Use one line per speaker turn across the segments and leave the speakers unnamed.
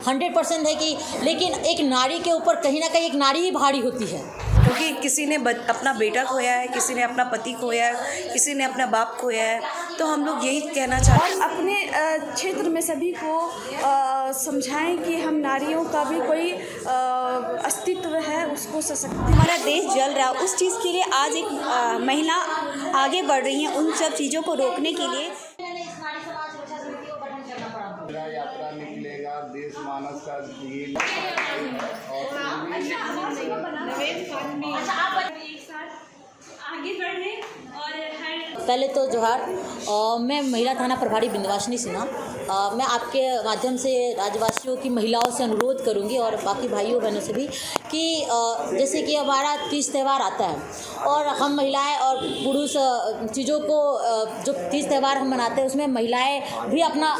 100% है कि, लेकिन एक नारी के ऊपर कहीं ना कहीं एक नारी ही भारी होती है।
क्योंकि किसी ने अपना बेटा खोया है, किसी ने अपना पति खोया है, किसी ने अपना बाप खोया है, तो हम लोग यही कहना चाहते हैं
और अपने क्षेत्र में सभी को समझाएं कि हम नारियों का भी कोई अस्तित्व है, उसको सशक्त।
हमारा देश जल रहा है, उस चीज़ के लिए आज एक महिला आगे बढ़ रही हैं उन सब चीज़ों को रोकने के लिए।
यात्रा निकलेगा देश मानस का ये
आगे बढ़े और
पहले तो जोहार। मैं महिला थाना प्रभारी विंध्यवासिनी सिन्हा। मैं आपके माध्यम से राज्यवासियों की महिलाओं से अनुरोध करूंगी और बाकी भाइयों बहनों से भी कि जैसे कि हमारा तीज त्यौहार आता है और हम महिलाएं और पुरुष चीज़ों को जो तीज त्यौहार हम मनाते हैं उसमें महिलाएं भी अपना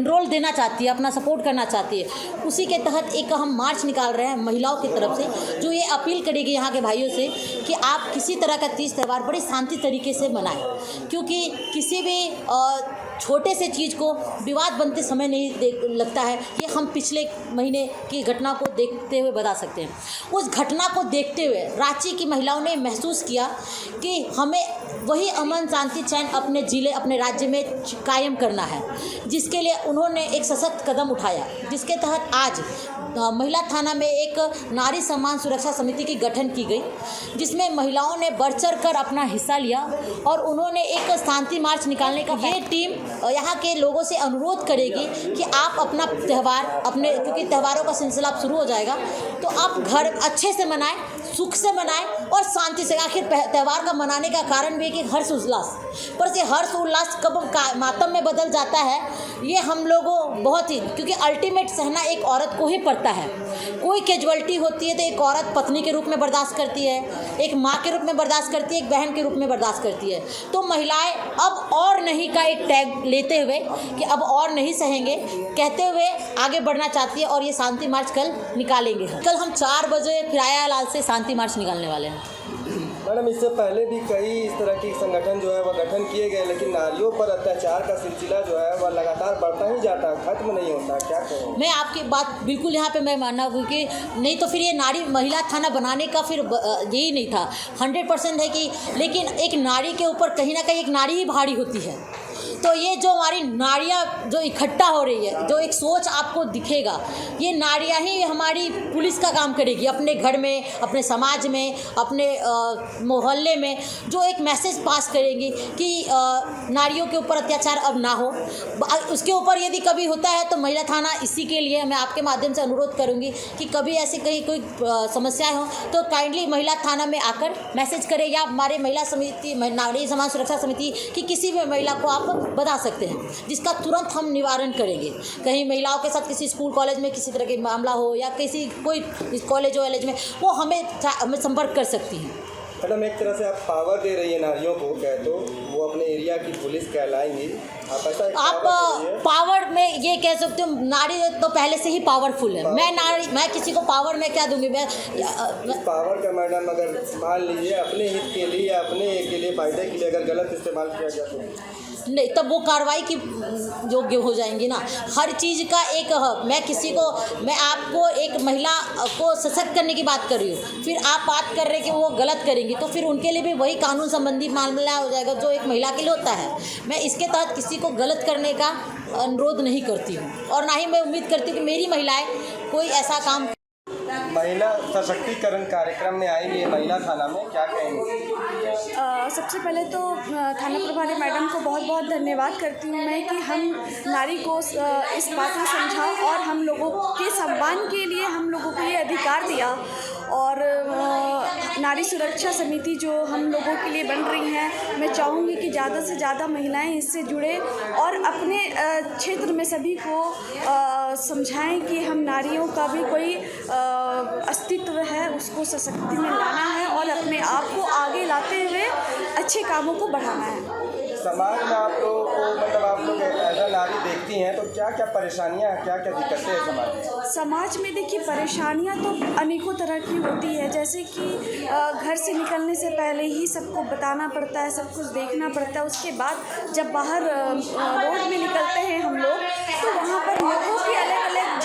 रोल देना चाहती है, अपना सपोर्ट करना चाहती है। उसी के तहत एक हम मार्च निकाल रहे हैं महिलाओं की तरफ से, जो ये अपील करेगी यहाँ के भाइयों से कि आप किसी तरह का तीज त्यौहार बड़ी शांति तरीके से मनाएं, क्योंकि किसी भी छोटे से चीज़ को विवाद बनते समय नहीं लगता है। ये हम पिछले महीने की घटना को देखते हुए बता सकते हैं। उस घटना को देखते हुए रांची की महिलाओं ने महसूस किया कि हमें वही अमन शांति चैन अपने ज़िले अपने राज्य में कायम करना है, जिसके लिए उन्होंने एक सशक्त कदम उठाया, जिसके तहत आज महिला थाना में एक नारी सम्मान सुरक्षा समिति की गठन की गई, जिसमें महिलाओं ने बढ़ चढ़ कर अपना हिस्सा लिया और उन्होंने एक शांति मार्च निकालने का। ये टीम यहाँ के लोगों से अनुरोध करेगी कि आप अपना त्यौहार अपने, क्योंकि त्यौहारों का सिलसिला अब शुरू हो जाएगा, तो आप घर अच्छे से मनाएं, सुख से मनाएं और शांति से। आखिर त्यौहार का मनाने का कारण भी है कि हर्ष उल्लास, पर से हर्ष उल्लास कब मातम में बदल जाता है ये हम लोगों बहुत ही, क्योंकि अल्टीमेट सहना एक औरत को ही पड़ता है। कोई कैजुअलिटी होती है तो एक औरत पत्नी के रूप में बर्दाश्त करती है, एक माँ के रूप में बर्दाश्त करती है, एक बहन के रूप में बर्दाश्त करती है। तो महिलाएं अब और नहीं का एक टैग लेते हुए कि अब और नहीं सहेंगे कहते हुए आगे बढ़ना चाहती है और ये शांति मार्च कल निकालेंगे। कल हम 4 बजे फिराया लाल से शांति मार्च निकालने वाले हैं।
मैडम, इससे पहले भी कई इस तरह के संगठन जो है वह गठन किए गए, लेकिन नारियों पर अत्याचार का सिलसिला जो है वह लगातार बढ़ता ही जाता है, खत्म नहीं होता। क्या कहें?
मैं आपकी बात बिल्कुल यहाँ पे मैं मानना हूँ कि नहीं तो फिर ये नारी महिला थाना बनाने का फिर यही नहीं था। 100% है कि, लेकिन एक नारी के ऊपर कहीं ना कहीं एक नारी ही भारी होती है। तो ये जो हमारी नारियाँ जो इकट्ठा हो रही है, जो एक सोच आपको दिखेगा, ये नारियाँ ही हमारी पुलिस का काम करेगी अपने घर में, अपने समाज में, अपने मोहल्ले में, जो एक मैसेज पास करेंगी कि नारियों के ऊपर अत्याचार अब ना हो। उसके ऊपर यदि कभी होता है तो महिला थाना इसी के लिए मैं आपके माध्यम से अनुरोध करूँगी कि कभी ऐसे कहीं कोई समस्याएं हो तो काइंडली महिला थाना में आकर मैसेज करें, या हमारे महिला समिति नारी सम्मान सुरक्षा समिति की किसी भी महिला को आप बता सकते हैं, जिसका तुरंत हम निवारण करेंगे। कहीं महिलाओं के साथ किसी स्कूल कॉलेज में किसी तरह के मामला हो या किसी कोई कॉलेज वॉलेज में, वो हमें संपर्क कर सकती हैं।
मैडम, एक तरह से आप पावर दे रही है नारियों को, कहे तो वो अपने एरिया की पुलिस कहलाएंगी। आप
पावर में ये कह सकते हो, नारी तो पहले से ही पावरफुल है। मैं किसी को पावर में क्या दूंगी? मैं
पावर का मैडम अगर मान लीजिए अपने हित के लिए या अपने के लिए फायदे के लिए अगर गलत इस्तेमाल किया जाए तो
नहीं, तब वो कार्रवाई की योग्य हो जाएंगी ना। हर चीज़ का एक मैं आपको एक महिला को सशक्त करने की बात कर रही हूँ, फिर आप बात कर रहे हैं कि वो गलत करेंगी, तो फिर उनके लिए भी वही कानून संबंधी मामला हो जाएगा जो एक महिला के लिए होता है। मैं इसके तहत किसी को गलत करने का अनुरोध नहीं करती हूँ और ना ही मैं उम्मीद करती हूँ कि मेरी महिलाएं कोई ऐसा काम।
महिला सशक्तिकरण कार्यक्रम में आएंगे महिला थाना में, क्या कहेंगे?
सबसे पहले तो थाना प्रभारी मैडम को बहुत बहुत धन्यवाद करती हूँ मैं कि हम नारी को इस बात में समझा और हम लोगों के सम्मान के लिए हम लोगों को ये अधिकार दिया। और नारी सुरक्षा समिति जो हम लोगों के लिए बन रही हैं, मैं चाहूँगी कि ज़्यादा से ज़्यादा महिलाएं इससे जुड़े और अपने क्षेत्र में सभी को समझाएं कि हम नारियों का भी कोई अस्तित्व है, उसको सशक्ति में लाना है और अपने आप को आगे लाते हुए अच्छे कामों को बढ़ाना है।
समाज में आप लोगों को मतलब आप लोग ऐसा नारी देखती हैं तो क्या क्या परेशानियां, क्या क्या दिक्कतें हैं समाज में?
समाज में देखिए परेशानियां तो अनेकों तरह की होती है, जैसे कि घर से निकलने से पहले ही सबको बताना पड़ता है, सब कुछ देखना पड़ता है। उसके बाद जब बाहर रोड में निकलते हैं हम लोग तो वहाँ पर लोगों की अलग अलग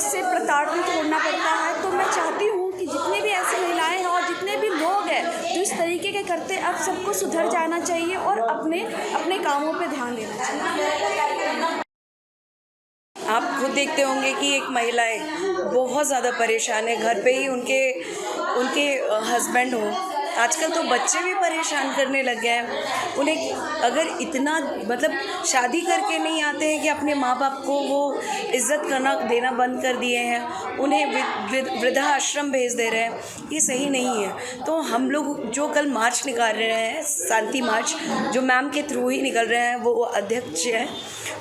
से प्रताड़ना छोड़ना पड़ता है। तो मैं चाहती हूँ कि जितने भी ऐसी महिलाएं हैं और जितने भी लोग हैं जो इस तरीके के करते हैं, अब सबको सुधर जाना चाहिए और अपने कामों पे ध्यान देना चाहिए।
आप खुद देखते होंगे कि एक महिलाएं बहुत ज़्यादा परेशान है, घर पे ही उनके हस्बैंड हो। आजकल तो बच्चे भी परेशान करने लग गए हैं। उन्हें अगर इतना मतलब शादी करके नहीं आते हैं कि अपने माँ बाप को वो इज़्ज़त करना देना बंद कर दिए हैं, उन्हें वृद्धाश्रम भेज दे रहे हैं, ये सही नहीं है। तो हम लोग जो कल मार्च निकाल रहे हैं, शांति मार्च, जो मैम के थ्रू ही निकल रहे हैं, वो अध्यक्ष हैं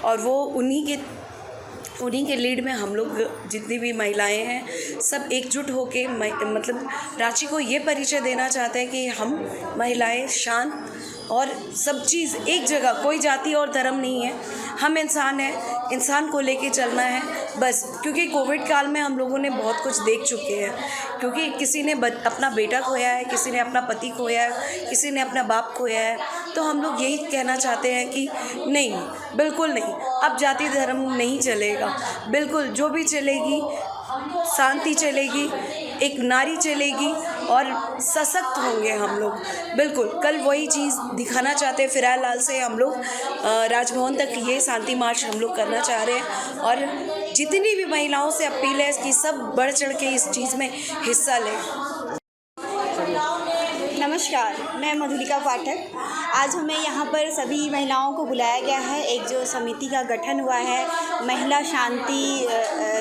और वो उन्हीं के लीड में हम लोग जितनी भी महिलाएं हैं सब एकजुट होके मतलब रांची को ये परिचय देना चाहते हैं कि हम महिलाएं शांत और सब चीज़ एक जगह, कोई जाति और धर्म नहीं है, हम इंसान हैं, इंसान को लेके चलना है बस। क्योंकि कोविड काल में हम लोगों ने बहुत कुछ देख चुके हैं, क्योंकि किसी ने अपना बेटा खोया है, किसी ने अपना पति खोया है, किसी ने अपना बाप खोया है। तो हम लोग यही कहना चाहते हैं कि नहीं, बिल्कुल नहीं, अब जाति धर्म नहीं चलेगा। बिल्कुल जो भी चलेगी, शांति चलेगी, एक नारी चलेगी और सशक्त होंगे हम लोग। बिल्कुल कल वही चीज़ दिखाना चाहते हैं। फिराल लाल से हम लोग राजभवन तक ये शांति मार्च हम लोग करना चाह रहे हैं और जितनी भी महिलाओं से अपील है कि सब बढ़ चढ़ के इस चीज़ में हिस्सा लें।
नमस्कार, मैं मधुलिका पाठक। आज हमें यहाँ पर सभी महिलाओं को बुलाया गया है। एक जो समिति का गठन हुआ है, महिला शांति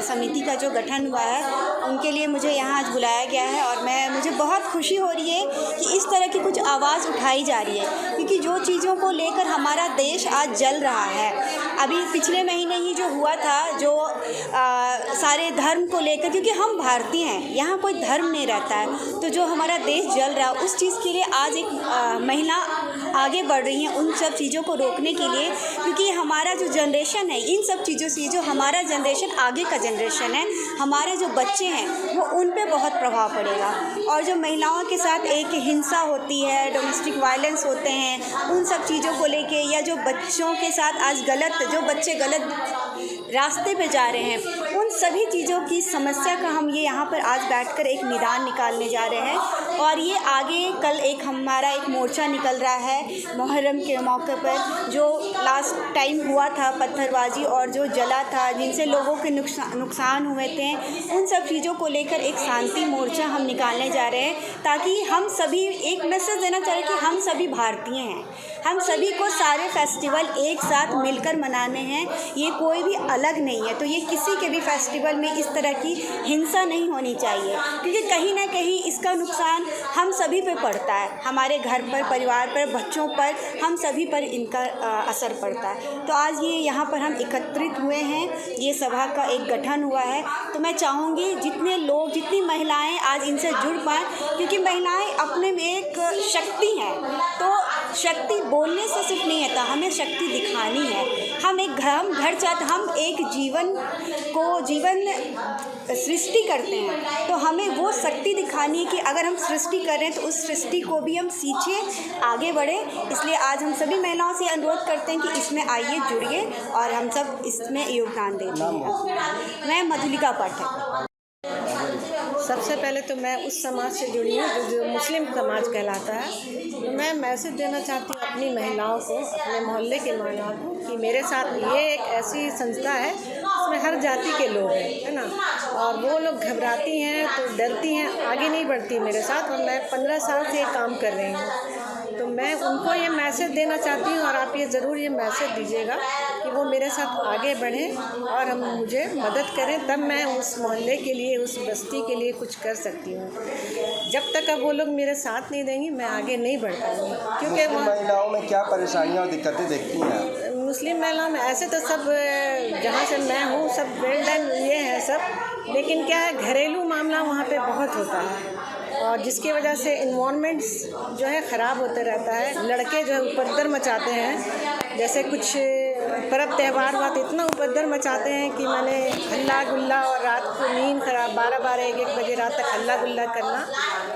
समिति का जो गठन हुआ है, उनके लिए मुझे यहाँ आज बुलाया गया है और मुझे बहुत खुशी हो रही है कि इस तरह की कुछ आवाज़ उठाई जा रही है, क्योंकि जो चीज़ों को लेकर हमारा देश आज जल रहा है। अभी पिछले महीने ही जो हुआ था, जो सारे धर्म को लेकर, क्योंकि हम भारतीय हैं, यहाँ कोई धर्म नहीं रहता है, तो जो हमारा देश जल रहा है उस चीज़ के लिए आज एक महिला आगे बढ़ रही हैं उन सब चीज़ों को रोकने के लिए। क्योंकि हमारा जो जनरेशन है, इन सब चीज़ों से जो हमारा जनरेशन आगे का जनरेशन है, हमारे जो बच्चे हैं, वो उन पे बहुत प्रभाव पड़ेगा। और जो महिलाओं के साथ एक हिंसा होती है, डोमेस्टिक वायलेंस होते हैं, उन सब चीज़ों को लेके, या जो बच्चों के साथ आज जो बच्चे गलत रास्ते पे जा रहे हैं, उन सभी चीज़ों की समस्या का हम ये यहाँ पर आज बैठकर एक निदान निकालने जा रहे हैं। और ये आगे कल हमारा एक मोर्चा निकल रहा है मुहर्रम के मौके पर, जो लास्ट टाइम हुआ था पत्थरबाजी और जो जला था, जिनसे लोगों के नुकसान हुए थे, उन सब चीज़ों को लेकर एक शांति मोर्चा हम निकालने जा रहे हैं, ताकि हम सभी एक मैसेज देना चाह रहे हैं कि हम सभी भारतीय हैं, हम सभी को सारे फेस्टिवल एक साथ मिलकर मनाने हैं, ये कोई भी अलग नहीं है। तो ये किसी के भी फेस्टिवल में इस तरह की हिंसा नहीं होनी चाहिए, क्योंकि कहीं ना कहीं इसका नुकसान हम सभी पे पड़ता है, हमारे घर पर, परिवार पर, बच्चों पर, हम सभी पर इनका असर पड़ता है। तो आज ये यहाँ पर हम एकत्रित हुए हैं, ये सभा का एक गठन हुआ है। तो मैं चाहूँगी जितने लोग, जितनी महिलाएं आज इनसे जुड़ पाएँ, क्योंकि महिलाएं अपने में एक शक्ति हैं। तो शक्ति बोलने से सिर्फ नहीं आता, हमें शक्ति दिखानी है। हम घर चाहते, हम एक जीवन सृष्टि करते हैं, तो हमें वो शक्ति दिखानी है कि अगर हम सृष्टि कर रहे हैं तो उस सृष्टि को भी हम सींचे, आगे बढ़े। इसलिए आज हम सभी महिलाओं से अनुरोध करते हैं कि इसमें आइए, जुड़िए और हम सब इसमें योगदान दें। मैं मधुलिका पाठक।
सबसे पहले तो मैं उस समाज से जुड़ी हूँ जो मुस्लिम समाज कहलाता है। तो मैं मैसेज देना चाहती हूँ अपनी महिलाओं को, अपने मोहल्ले की महिलाओं को, कि मेरे साथ ये एक ऐसी संस्था है जिसमें हर जाति के लोग हैं, है ना, और वो लोग घबराती हैं तो डरती हैं, आगे नहीं बढ़ती मेरे साथ। और मैं 15 साल से ये काम कर रही हूँ, तो मैं उनको ये मैसेज देना चाहती हूँ और आप ये ज़रूर ये मैसेज दीजिएगा कि वो मेरे साथ आगे बढ़ें और हम मुझे मदद करें, तब मैं उस मोहल्ले के लिए, उस बस्ती के लिए कुछ कर सकती हूँ। जब तक अब वो लोग मेरे साथ नहीं देंगी, मैं आगे नहीं बढ़ पाऊँगी। क्योंकि
महिलाओं में क्या परेशानियाँ और दिक्कतें देखती हैं?
मुस्लिम महिलाओं में ऐसे तो सब, जहाँ से मैं हूँ, सब वेल डन ये है सब, लेकिन क्या है, घरेलू मामला वहाँ पे बहुत होता है और जिसकी वजह से इन्वायरमेंट्स जो है ख़राब होते रहता है। लड़के जो है उपद्रव मचाते हैं, जैसे कुछ पर्व त्यौहार हुआ तो इतना उपद्रव मचाते हैं कि मैंने हल्ला गुल्ला, और रात को नींद खराब, 12-12, 1-1 बजे रात तक हल्ला गुल्ला करना।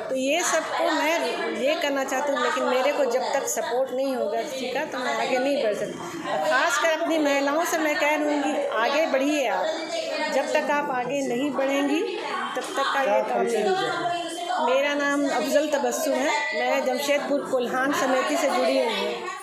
तो ये सब को मैं ये करना चाहती हूँ, लेकिन मेरे को जब तक सपोर्ट नहीं होगा किसी का तो मैं आगे नहीं बढ़ सकती। ख़ासकर अपनी महिलाओं से मैं कह दूँगी, आगे बढ़िए आप, जब तक आप आगे नहीं बढ़ेंगी तब तक का ये काम नहीं। मेरा नाम अफजल तबस्सुम है, मैं जमशेदपुर कोल्हान समिति से जुड़ी हुई हूँ।